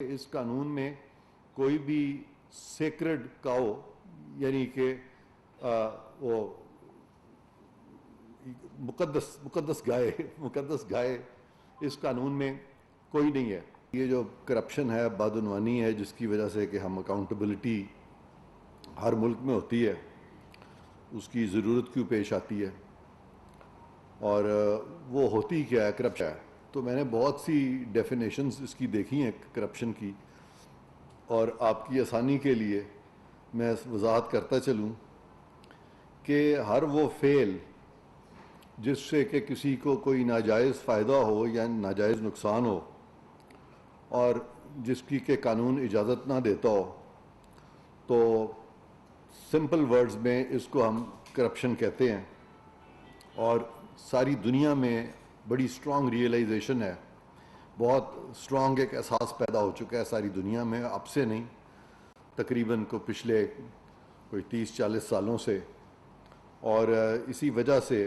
اس قانون میں کوئی بھی سیکرڈ کاؤ یعنی کہ وہ مقدس گائے اس قانون میں کوئی نہیں ہے. یہ جو کرپشن ہے، بدعنوانی ہے، جس کی وجہ سے کہ ہم اکاؤنٹیبلٹی ہر ملک میں ہوتی ہے، اس کی ضرورت کیوں پیش آتی ہے اور وہ ہوتی کیا ہے کرپشن ہے. تو میں نے بہت سی ڈیفینیشنز اس کی دیکھی ہیں کرپشن کی، اور آپ کی آسانی کے لیے میں وضاحت کرتا چلوں کہ ہر وہ فعل جس سے کہ کسی کو کوئی ناجائز فائدہ ہو یا ناجائز نقصان ہو اور جس کی کہ قانون اجازت نہ دیتا ہو، تو سمپل ورڈز میں اس کو ہم کرپشن کہتے ہیں. اور ساری دنیا میں بڑی اسٹرانگ ریئلائزیشن ہے، بہت اسٹرانگ ایک احساس پیدا ہو چکا ہے ساری دنیا میں، اب سے نہیں، تقریباً کو پچھلے کوئی 30-40 سالوں سے. اور اسی وجہ سے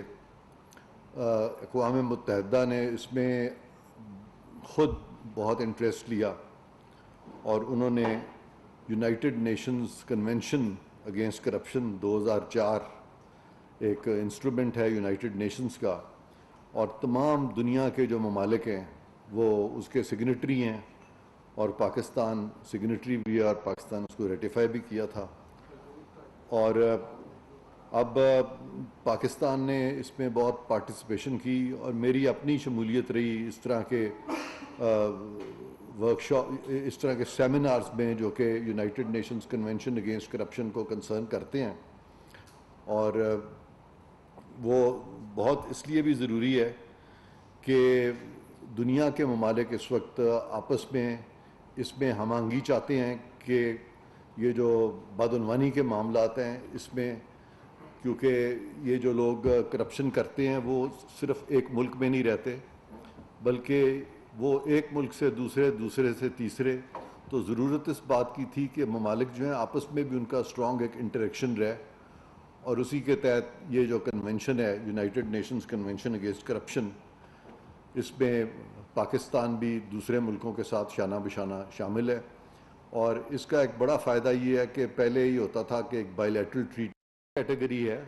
اقوام متحدہ نے اس میں خود بہت انٹرسٹ لیا اور انہوں نے United Nations convention against corruption 2004 ایک انسٹرومنٹ ہے یونائٹڈ نیشنز کا، اور تمام دنیا کے جو ممالک ہیں وہ اس کے سگنیٹری ہیں، اور پاکستان سگنیٹری بھی ہے، اور پاکستان اس کو ریٹیفائی بھی کیا تھا. اور اب پاکستان نے اس میں بہت پارٹیسپیشن کی، اور میری اپنی شمولیت رہی اس طرح کے ورکشاپ، اس طرح کے سیمینارز میں جو کہ United Nations convention against corruption کو کنسرن کرتے ہیں. اور وہ بہت اس لیے بھی ضروری ہے کہ دنیا کے ممالک اس وقت آپس میں اس میں ہم آہنگی چاہتے ہیں کہ یہ جو بدعنوانی کے معاملات ہیں اس میں، کیونکہ یہ جو لوگ کرپشن کرتے ہیں وہ صرف ایک ملک میں نہیں رہتے، بلکہ وہ ایک ملک سے دوسرے، دوسرے سے تیسرے. تو ضرورت اس بات کی تھی کہ ممالک جو ہیں آپس میں بھی ان کا اسٹرانگ ایک انٹریکشن رہے، اور اسی کے تحت یہ جو کنونشن ہے United Nations convention against corruption, اس میں پاکستان بھی دوسرے ملکوں کے ساتھ شانہ بشانہ شامل ہے. اور اس کا ایک بڑا فائدہ یہ ہے کہ پہلے یہ ہوتا تھا کہ ایک بائی لیٹرل ٹریٹ کیٹیگری ہے،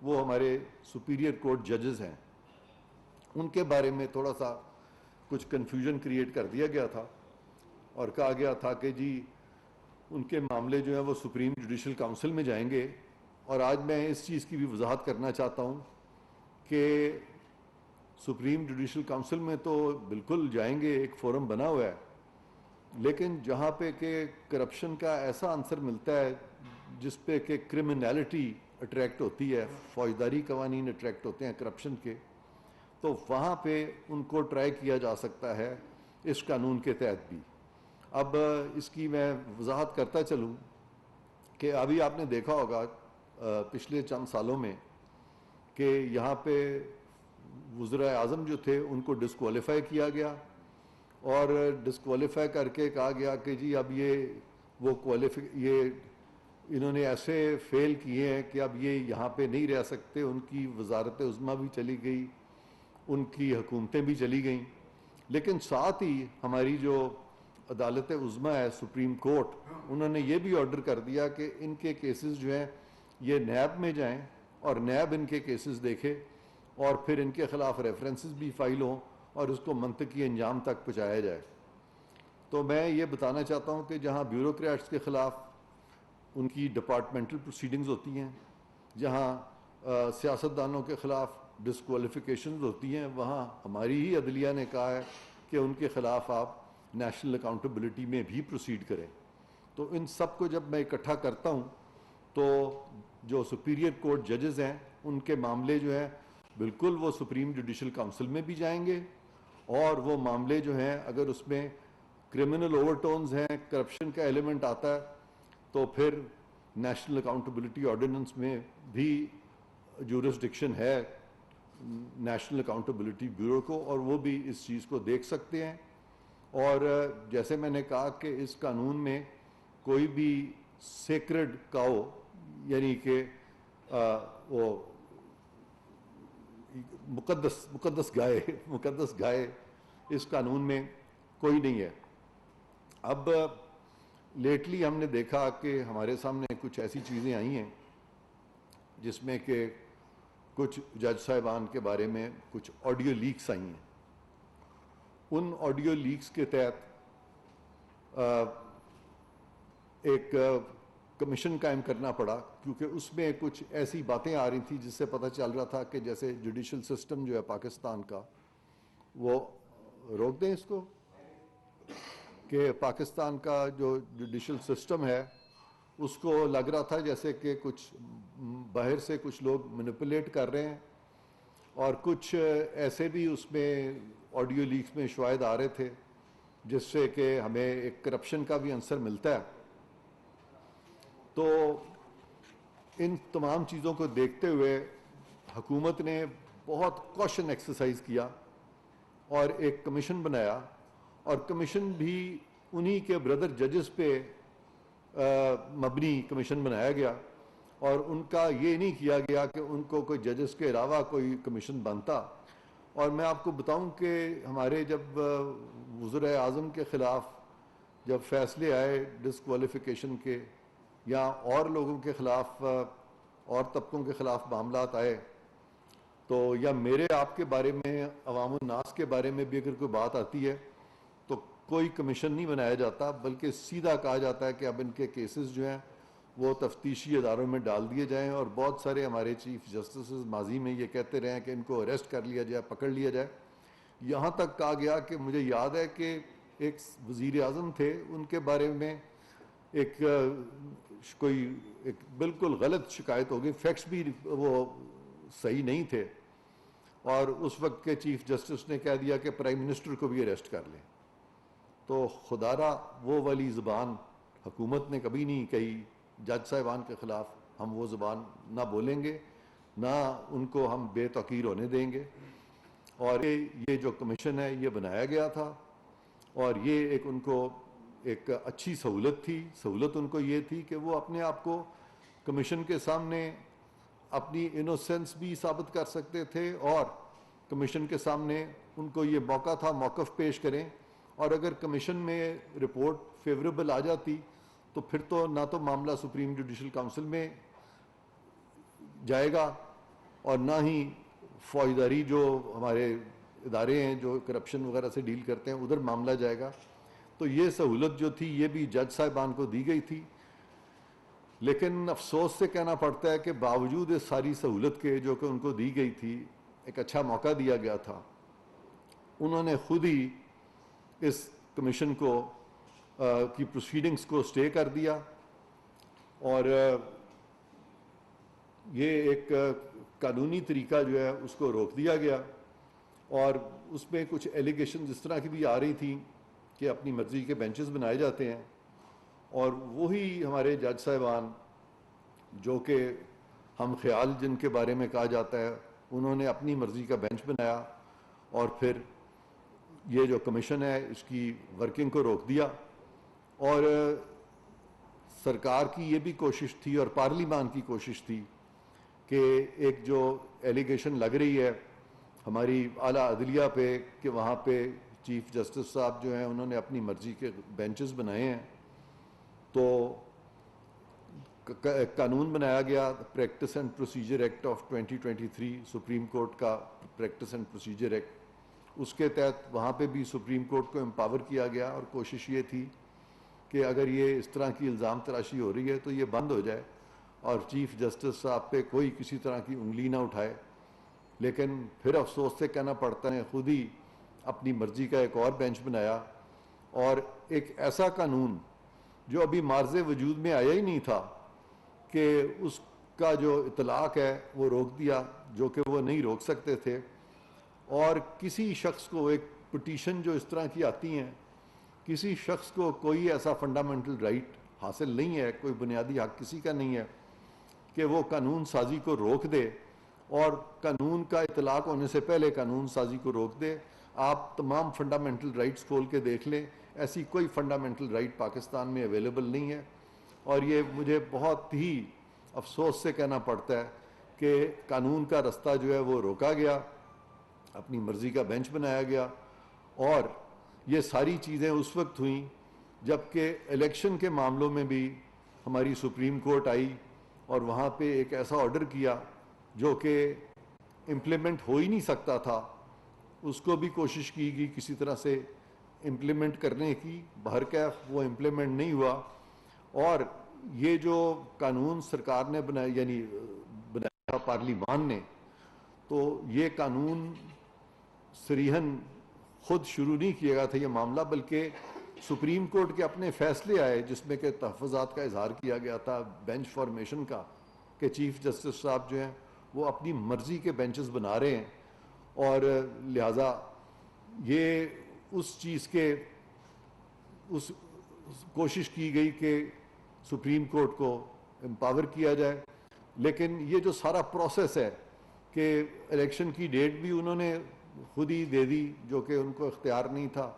وہ ہمارے سپیریئر کورٹ ججز ہیں، ان کے بارے میں تھوڑا سا کچھ کنفیوژن کریٹ کر دیا گیا تھا، اور کہا گیا تھا کہ جی ان کے معاملے جو ہیں وہ سپریم جوڈیشل کونسل میں جائیں گے. اور آج میں اس چیز کی بھی وضاحت کرنا چاہتا ہوں کہ سپریم جوڈیشل کونسل میں تو بالکل جائیں گے، ایک فورم بنا ہوا ہے، لیکن جہاں پہ کہ کرپشن کا ایسا عنصر ملتا ہے جس پہ کہ کرمنالٹی اٹریکٹ ہوتی ہے، فوجداری قوانین اٹریکٹ ہوتے ہیں کرپشن کے، تو وہاں پہ ان کو ٹرائی کیا جا سکتا ہے اس قانون کے تحت بھی. اب اس کی میں وضاحت کرتا چلوں کہ ابھی آپ نے دیکھا ہوگا پچھلے چند سالوں میں کہ یہاں پہ وزراء اعظم جو تھے ان کو ڈسکوالیفائی کیا گیا، اور ڈسکوالیفائی کر کے کہا گیا کہ جی اب یہ انہوں نے ایسے فیل کیے ہیں کہ اب یہ یہاں پہ نہیں رہ سکتے. ان کی وزارت عظمیٰ بھی چلی گئی، ان کی حکومتیں بھی چلی گئیں، لیکن ساتھ ہی ہماری جو عدالت عظمیٰ ہے سپریم کورٹ، انہوں نے یہ بھی آرڈر کر دیا کہ ان کے کیسز جو ہیں یہ نیب میں جائیں، اور نیب ان کے کیسز دیکھے، اور پھر ان کے خلاف ریفرنسز بھی فائل ہوں اور اس کو منطقی انجام تک پہنچایا جائے. تو میں یہ بتانا چاہتا ہوں کہ جہاں بیوروکریٹس کے خلاف ان کی ڈپارٹمنٹل پروسیڈنگز ہوتی ہیں، جہاں سیاستدانوں کے خلاف ڈسکوالیفیکیشنز ہوتی ہیں، وہاں ہماری ہی عدلیہ نے کہا ہے کہ ان کے خلاف آپ نیشنل اکاؤنٹیبلٹی میں بھی پروسیڈ کریں. تو ان سب کو جب میں اکٹھا کرتا ہوں تو جو سپیریئر کورٹ ججز ہیں ان کے معاملے جو ہیں بالکل وہ سپریم جوڈیشل کونسل میں بھی جائیں گے، اور وہ معاملے جو ہیں اگر اس میں کرمنل اوور ٹونز ہیں، کرپشن کا ایلیمنٹ آتا ہے، تو پھر نیشنل اکاؤنٹیبلٹی آرڈیننس میں بھی جورسڈکشن ہے نیشنل اکاؤنٹیبلٹی بیورو کو، اور وہ بھی اس چیز کو دیکھ سکتے ہیں. اور جیسے میں نے کہا کہ اس قانون میں کوئی بھی سیکرڈ کاؤ یعنی کہ وہ مقدس گائے اس قانون میں کوئی نہیں ہے. اب لیٹلی ہم نے دیکھا کہ ہمارے سامنے کچھ ایسی چیزیں آئی ہیں جس میں کہ کچھ جج صاحبان کے بارے میں کچھ آڈیو لیکس آئی ہیں. ان آڈیو لیکس کے تحت ایک کمیشن قائم کرنا پڑا، کیونکہ اس میں کچھ ایسی باتیں آ رہی تھیں جس سے پتہ چل رہا تھا کہ جیسے جوڈیشل سسٹم جو ہے پاکستان کا، وہ روک دیں اس کو، کہ پاکستان کا جو جوڈیشل سسٹم ہے اس کو لگ رہا تھا جیسے کہ کچھ باہر سے کچھ لوگ مینیپولیٹ کر رہے ہیں، اور کچھ ایسے بھی اس میں آڈیو لیکس میں شواہد آ رہے تھے جس سے کہ ہمیں ایک کرپشن کا بھی عنصر ملتا ہے. تو ان تمام چیزوں کو دیکھتے ہوئے حکومت نے بہت کوشن ایکسرسائز کیا اور ایک کمیشن بنایا، اور کمیشن بھی انہی کے بردر ججز پہ مبنی کمیشن بنایا گیا، اور ان کا یہ نہیں کیا گیا کہ ان کو کوئی ججز کے علاوہ کوئی کمیشن بنتا. اور میں آپ کو بتاؤں کہ ہمارے جب وزرائے اعظم کے خلاف جب فیصلے آئے ڈسکوالیفیکیشن کے، یا اور لوگوں کے خلاف اور طبقوں کے خلاف معاملات آئے، تو یا میرے آپ کے بارے میں عوام الناس کے بارے میں بھی اگر کوئی بات آتی ہے تو کوئی کمیشن نہیں بنایا جاتا، بلکہ سیدھا کہا جاتا ہے کہ اب ان کے کیسز جو ہیں وہ تفتیشی اداروں میں ڈال دیے جائیں. اور بہت سارے ہمارے چیف جسٹسز ماضی میں یہ کہتے رہے ہیں کہ ان کو اریسٹ کر لیا جائے، پکڑ لیا جائے. یہاں تک کہا گیا کہ مجھے یاد ہے کہ ایک وزیر اعظم تھے، ان کے بارے میں ایک کوئی ایک بالکل غلط شکایت ہو گئی، فیکٹس بھی وہ صحیح نہیں تھے، اور اس وقت کے چیف جسٹس نے کہہ دیا کہ پرائم منسٹر کو بھی اریسٹ کر لیں. تو خدارہ وہ والی زبان حکومت نے کبھی نہیں کہی جج صاحبان کے خلاف. ہم وہ زبان نہ بولیں گے، نہ ان کو ہم بے توقیر ہونے دیں گے. اور یہ جو کمیشن ہے یہ بنایا گیا تھا، اور یہ ایک ان کو ایک اچھی سہولت تھی. سہولت ان کو یہ تھی کہ وہ اپنے آپ کو کمیشن کے سامنے اپنی انوسنس بھی ثابت کر سکتے تھے، اور کمیشن کے سامنے ان کو یہ موقع تھا موقف پیش کریں. اور اگر کمیشن میں رپورٹ فیوریبل آ جاتی تو پھر تو نہ تو معاملہ سپریم جوڈیشل کونسل میں جائے گا، اور نہ ہی فوجداری جو ہمارے ادارے ہیں جو کرپشن وغیرہ سے ڈیل کرتے ہیں ادھر معاملہ جائے گا. تو یہ سہولت جو تھی یہ بھی جج صاحبان کو دی گئی تھی. لیکن افسوس سے کہنا پڑتا ہے کہ باوجود اس ساری سہولت کے جو کہ ان کو دی گئی تھی، ایک اچھا موقع دیا گیا تھا، انہوں نے خود ہی اس کمیشن کو کی پروسیڈنگز کو سٹے کر دیا. اور یہ ایک قانونی طریقہ جو ہے اس کو روک دیا گیا. اور اس میں کچھ ایلیگیشن اس طرح کی بھی آ رہی تھیں کہ اپنی مرضی کے بینچز بنائے جاتے ہیں، اور وہی ہمارے جج صاحبان جو کہ ہم خیال جن کے بارے میں کہا جاتا ہے، انہوں نے اپنی مرضی کا بینچ بنایا، اور پھر یہ جو کمیشن ہے اس کی ورکنگ کو روک دیا. اور سرکار کی یہ بھی کوشش تھی اور پارلیمان کی کوشش تھی کہ ایک جو ایلیگیشن لگ رہی ہے ہماری اعلیٰ عدلیہ پہ کہ وہاں پہ چیف جسٹس صاحب جو ہیں انہوں نے اپنی مرضی کے بینچز بنائے ہیں، تو قانون بنایا گیا practice and procedure act of 2023، supreme court کا پریکٹس اینڈ پروسیجر ایکٹ. اس کے تحت وہاں پہ بھی سپریم کورٹ کو امپاور کیا گیا، اور کوشش یہ تھی کہ اگر یہ اس طرح کی الزام تراشی ہو رہی ہے تو یہ بند ہو جائے اور چیف جسٹس صاحب پہ کوئی کسی طرح کی انگلی نہ اٹھائے. لیکن پھر افسوس سے کہنا پڑتا ہے خود ہی اپنی مرضی کا ایک اور بینچ بنایا، اور ایک ایسا قانون جو ابھی معرض وجود میں آیا ہی نہیں تھا کہ اس کا جو اطلاق ہے وہ روک دیا، جو کہ وہ نہیں روک سکتے تھے. اور کسی شخص کو ایک پٹیشن جو اس طرح کی آتی ہیں، کسی شخص کو کوئی ایسا فنڈامنٹل رائٹ حاصل نہیں ہے، کوئی بنیادی حق کسی کا نہیں ہے کہ وہ قانون سازی کو روک دے، اور قانون کا اطلاق ہونے سے پہلے قانون سازی کو روک دے. آپ تمام فنڈامنٹل رائٹس کھول کے دیکھ لیں، ایسی کوئی فنڈامنٹل رائٹ پاکستان میں اویلیبل نہیں ہے. اور یہ مجھے بہت ہی افسوس سے کہنا پڑتا ہے کہ قانون کا رستہ جو ہے وہ روکا گیا، اپنی مرضی کا بینچ بنایا گیا. اور یہ ساری چیزیں اس وقت ہوئیں جبکہ الیکشن کے معاملوں میں بھی ہماری سپریم کورٹ آئی اور وہاں پہ ایک ایسا آرڈر کیا جو کہ امپلیمنٹ ہو ہی نہیں سکتا تھا، اس کو بھی کوشش کی گئی کسی طرح سے امپلیمنٹ کرنے کی، بہرکیف وہ امپلیمنٹ نہیں ہوا۔ اور یہ جو قانون سرکار نے بنایا، یعنی بنایا پارلیمان نے، تو یہ قانون صریحاً خود شروع نہیں کیا گیا تھا یہ معاملہ، بلکہ سپریم کورٹ کے اپنے فیصلے آئے جس میں کہ تحفظات کا اظہار کیا گیا تھا بینچ فارمیشن کا، کہ چیف جسٹس صاحب جو ہیں وہ اپنی مرضی کے بینچز بنا رہے ہیں، اور لہٰذا یہ اس چیز کے اس کوشش کی گئی کہ سپریم کورٹ کو امپاور کیا جائے۔ لیکن یہ جو سارا پروسیس ہے کہ الیکشن کی ڈیٹ بھی انہوں نے خود ہی دے دی جو کہ ان کو اختیار نہیں تھا،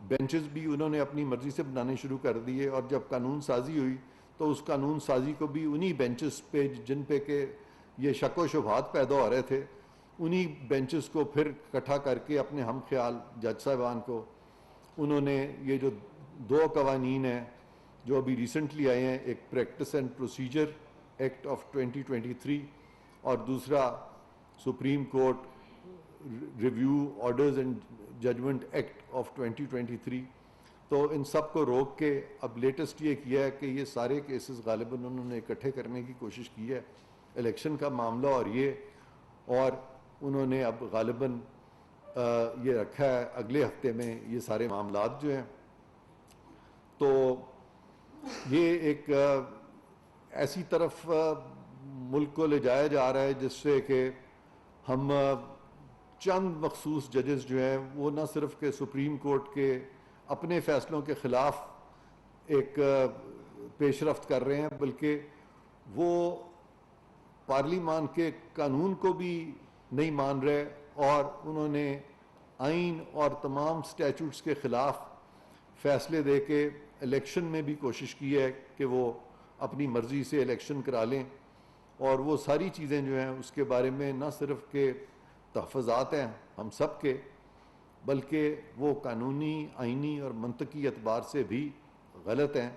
بینچز بھی انہوں نے اپنی مرضی سے بنانے شروع کر دیے، اور جب قانون سازی ہوئی تو اس قانون سازی کو بھی انہی بینچز پہ جن پہ کہ یہ شک و شبہات پیدا ہو رہے تھے، انہی بینچز کو پھر اکٹھا کر کے اپنے ہم خیال جج صاحبان کو انہوں نے یہ جو دو قوانین ہیں جو ابھی ریسنٹلی آئے ہیں، ایک practice and procedure act of 2023 اور دوسرا Supreme Court review orders and judgment act of 2023، تو ان سب کو روک کے اب لیٹسٹ یہ کیا ہے کہ یہ سارے کیسز غالباً انہوں نے اکٹھے کرنے کی کوشش کی ہے، الیکشن کا معاملہ اور انہوں نے اب غالباً یہ رکھا ہے اگلے ہفتے میں یہ سارے معاملات جو ہیں۔ تو یہ ایک ایسی طرف ملک کو لے جایا جا رہا ہے جس سے کہ ہم چند مخصوص ججز جو ہیں وہ نہ صرف کہ سپریم کورٹ کے اپنے فیصلوں کے خلاف ایک پیش رفت کر رہے ہیں، بلکہ وہ پارلیمان کے قانون کو بھی نہیں مان رہے، اور انہوں نے آئین اور تمام سٹیچوٹس کے خلاف فیصلے دے کے الیکشن میں بھی کوشش کی ہے کہ وہ اپنی مرضی سے الیکشن کرا لیں، اور وہ ساری چیزیں جو ہیں اس کے بارے میں نہ صرف کہ تحفظات ہیں ہم سب کے، بلکہ وہ قانونی، آئینی اور منطقی اعتبار سے بھی غلط ہیں۔